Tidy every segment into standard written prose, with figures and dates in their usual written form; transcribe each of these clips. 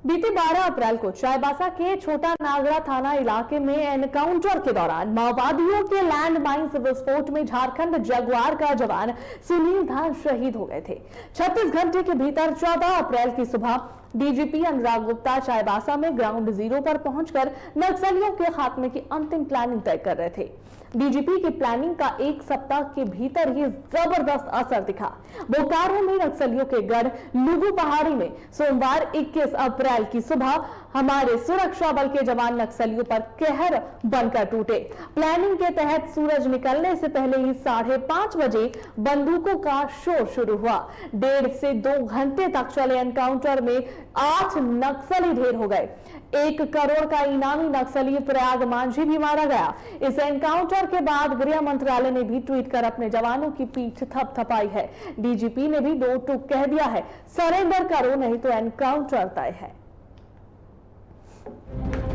बीते 12 अप्रैल को चाईबासा के छोटा नागड़ा थाना इलाके में एनकाउंटर के दौरान माओवादियों के लैंड माइंस विस्फोट में झारखंड जगुआर का जवान सुनील धान शहीद हो गए थे। 36 घंटे के भीतर 14 अप्रैल की सुबह डीजीपी अनुराग गुप्ता चाईबासा में ग्राउंड जीरो पर पहुंचकर नक्सलियों के खात्मे की अंतिम प्लानिंग तय कर रहे थे। डीजीपी की प्लानिंग का एक सप्ताह के भीतर ही जबरदस्त असर दिखा। बोकारो में नक्सलियों के गढ़ लुगु पहाड़ी में सोमवार 21 अप्रैल की सुबह हमारे सुरक्षा बल के जवान नक्सलियों पर कहर बनकर टूटे। प्लानिंग के तहत सूरज निकलने से पहले ही 5:30 बजे बंदूकों का शोर शुरू हुआ। 1.5 से 2 घंटे तक चले एनकाउंटर में 8 नक्सली ढेर हो गए। 1 करोड़ का इनामी नक्सली प्रयाग मांझी भी मारा गया। इस एनकाउंटर के बाद गृह मंत्रालय ने भी ट्वीट कर अपने जवानों की पीठ थपथपाई है। डीजीपी ने भी 2 टूक कह दिया है, सरेंडर करो नहीं तो एनकाउंटर तय है।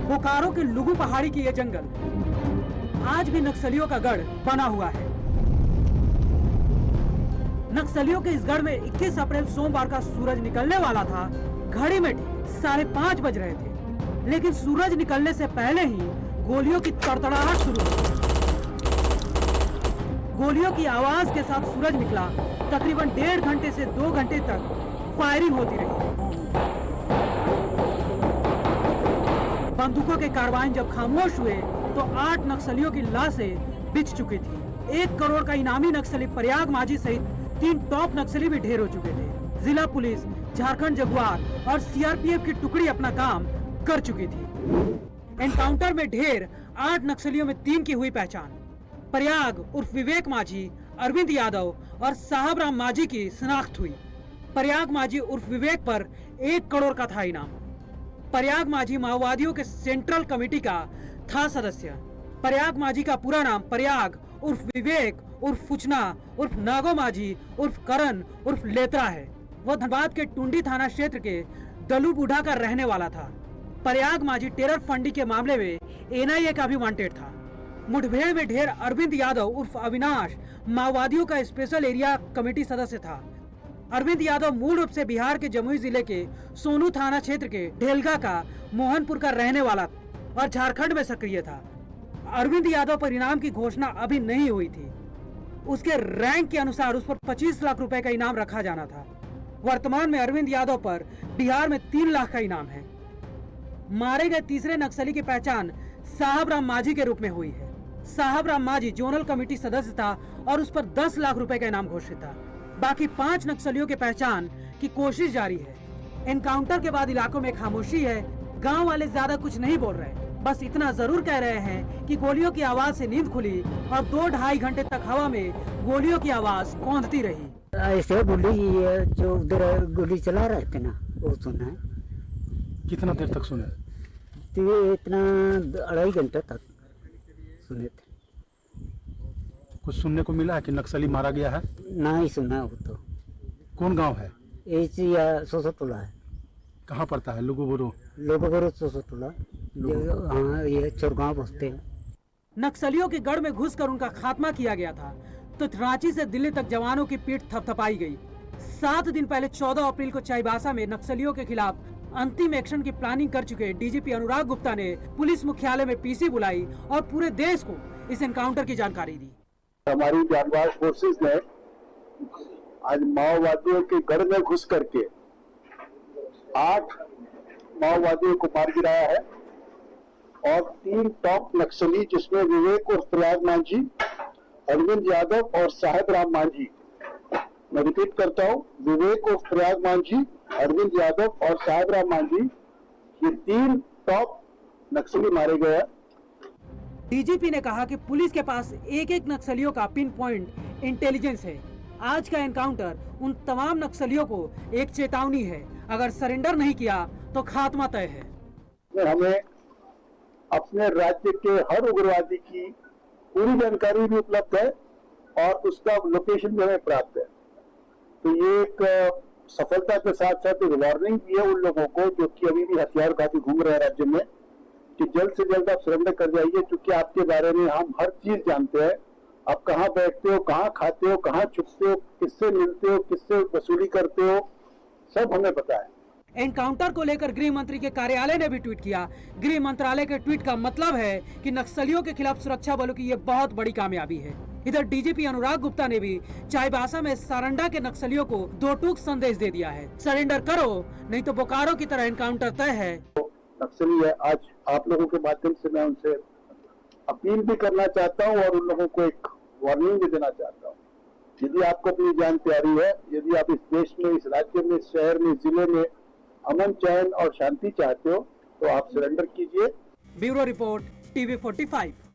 बोकारो के लुगु पहाड़ी की ये जंगल आज भी नक्सलियों का गढ़ बना हुआ है। नक्सलियों के इस गढ़ में 21 अप्रैल सोमवार का सूरज निकलने वाला था। घड़ी में 5:30 बज रहे थे, लेकिन सूरज निकलने से पहले ही गोलियों की तड़तड़ाहट शुरू हो गई। गोलियों की आवाज के साथ सूरज निकला। तकरीबन 1.5 घंटे से 2 घंटे तक फायरिंग होती रही। बंदूकों के कार्बाइन जब खामोश हुए तो 8 नक्सलियों की लाशें बिछ चुकी थी। 1 करोड़ का इनामी नक्सली प्रयाग मांझी सहित 3 टॉप नक्सली भी ढेर हो चुके थे। जिला पुलिस, झारखंड जगुआर और सीआरपीएफ की टुकड़ी अपना काम कर चुकी थी। एनकाउंटर में ढेर 8 नक्सलियों में 3 की हुई पहचान। प्रयाग उर्फ विवेक मांझी, अरविंद यादव और साहब राम मांझी की शिनाख्त हुई। प्रयाग मांझी उर्फ विवेक पर 1 करोड़ का था इनाम। प्रयाग मांझी माओवादियों के सेंट्रल कमेटी का था सदस्य। प्रयाग मांझी का पूरा नाम प्रयाग उर्फ विवेक उर्फ फुचना उर्फ नागो मांझी उर्फ करण उर्फ लेत्रा है। वह धनबाद के टुंडी थाना क्षेत्र के दलू बूढ़ा का रहने वाला था। प्रयाग मांझी टेरर फंडिंग के मामले में एनआईए का भी वांटेड था। मुठभेड़ में ढेर अरविंद यादव उर्फ अविनाश माओवादियों का स्पेशल एरिया कमेटी सदस्य था। अरविंद यादव मूल रूप से बिहार के जमुई जिले के सोनू थाना क्षेत्र के ढेलगा का मोहनपुर का रहने वाला और झारखंड में सक्रिय था। अरविंद यादव पर इनाम की घोषणा अभी नहीं हुई थी। उसके रैंक के अनुसार उस पर 25 लाख रुपए का इनाम रखा जाना था। वर्तमान में अरविंद यादव पर बिहार में 3 लाख का इनाम है। मारे गए तीसरे नक्सली की पहचान साहब राम मांझी के रूप में हुई है। साहब राम मांझी जोनल कमेटी सदस्य था और उस पर 10 लाख रुपए का इनाम घोषित था। बाकी 5 नक्सलियों के पहचान की कोशिश जारी है। एनकाउंटर के बाद इलाकों में खामोशी है। गांव वाले ज्यादा कुछ नहीं बोल रहे, बस इतना जरूर कह रहे हैं कि गोलियों की आवाज से नींद खुली और 2-2.5 घंटे तक हवा में गोलियों की आवाज कौंधती रही। ऐसे गोली जो उधर गोली चला रहे थे ना, वो सुना है। कितना देर तक सुने? तो ये इतना 2.5 घंटे तक सुने थे। कुछ सुनने को मिला है कि नक्सली मारा गया है? नहीं सुना वो तो। कौन गांव है? ये सोसोटोला है। कहाँ पड़ता है? लुगुबुरु सोसोटोला। हाँ, ये चोरगांव बसते हैं। नक्सलियों के गढ़ में घुसकर उनका खात्मा किया गया था तो रांची से दिल्ली तक जवानों की पीठ थपथपाई गई। 7 दिन पहले 14 अप्रैल को चाईबासा में नक्सलियों के खिलाफ अंतिम एक्शन की प्लानिंग कर चुके डीजीपी अनुराग गुप्ता ने पुलिस मुख्यालय में पीसी बुलाई और पूरे देश को इस एनकाउंटर की जानकारी दी। हमारी जांबाज फोर्सेस ने आज माओवादियों के गढ़ में घुस करके 8 माओवादियों को मार गिराया है और 3 टॉप नक्सली जिसमें विवेक और प्रयाग मांझी, अरविंद यादव और साहेब राम मांझी, मैं रिपीट करता हूँ, विवेक और प्रयाग मांझी, अरविंद यादव और साहेब राम मांझी, ये 3 टॉप नक्सली मारे गए हैं। डीजीपी ने कहा कि पुलिस के पास एक नक्सलियों का पिन पॉइंट इंटेलिजेंस है। आज का एनकाउंटर उन तमाम नक्सलियों को एक चेतावनी है। अगर सरेंडर नहीं किया तो खात्मा तय है। हमें अपने राज्य के हर उग्रवादी की पूरी जानकारी भी उपलब्ध है और उसका लोकेशन भी हमें प्राप्त है। तो ये एक सफलता के साथ साथ एक वार्निंग भी है उन लोगों को जो कि अभी भी हथियार उठा के घूम रहे हैं राज्य में, कि जल्द से जल्द आप सरेंडर कर जाइए, क्योंकि आपके बारे में हम हर चीज जानते हैं। आप कहाँ बैठते हो, कहाँ खाते हो, कहाँ छुपते हो, किससे मिलते हो, किससे वसूली करते हो, सब हमें पता है। एनकाउंटर को लेकर गृह मंत्री के कार्यालय ने भी ट्वीट किया। गृह मंत्रालय के ट्वीट का मतलब है कि नक्सलियों के खिलाफ सुरक्षा बलों की ये बहुत बड़ी कामयाबी है। इधर डीजीपी अनुराग गुप्ता ने भी चाईबासा में सारंडा के नक्सलियों को दो टूक संदेश दे दिया है, सरेंडर करो नहीं तो बोकारो की तरह एनकाउंटर तय है। नक्सली है, आज आप लोगों के माध्यम से मैं उनसे अपील भी करना चाहता हूं और उन लोगों को एक वार्निंग भी देना चाहता हूं। यदि आपको अपनी जान प्यारी है, यदि आप इस देश में, इस राज्य में, इस शहर में, जिले में अमन, चैन और शांति चाहते हो तो आप सरेंडर कीजिए। Bureau report, TV45।